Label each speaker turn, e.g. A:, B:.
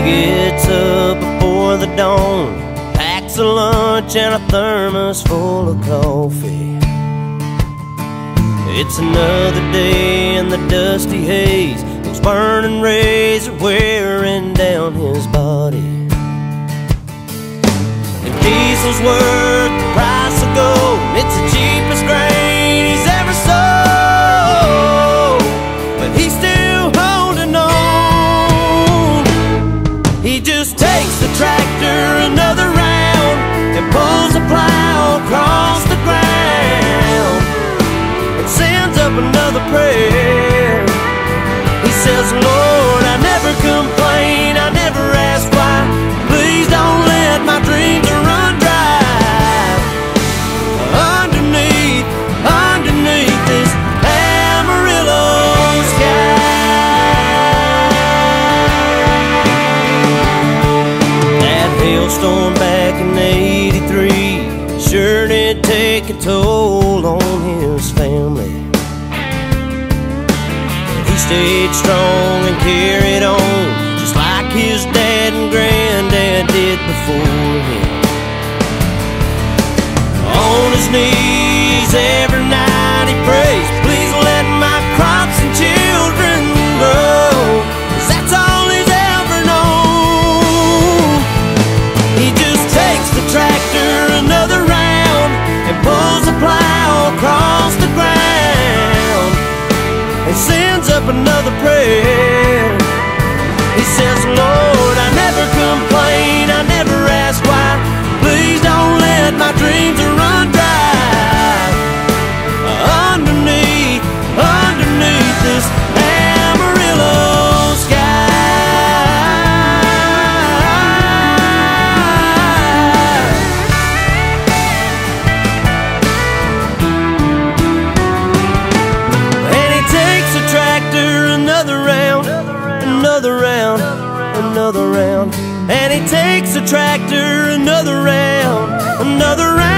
A: He gets up before the dawn, packs a lunch and a thermos full of coffee. It's another day in the dusty haze. Those burning rays are wearing down his body. If diesel's worth the price of gold, it's the cheapest grain he's ever sold, but he's still holding on. He just takes the tractor another round and pulls the plow across the ground and sends up another prayer. He says, Lord, I never complain, I never ask why. Please don't let my dreams run dry. Underneath this Amarillo sky. That hailstorm back in '83 sure did take a toll on his family. He stayed strong and carried on, just like his dad and granddad did before him. On his knees every night he prays, please let my crops and children grow, 'cause that's all he's ever known. He just takes the tractor another round and pulls the plow across the ground and sends up another prayer. He says, Lord, I never complain, I never ask why. Please don't let my dreams run dry. Underneath this Amarillo sky. And he takes the tractor another round, another round, another round. And he takes the tractor another round, another round.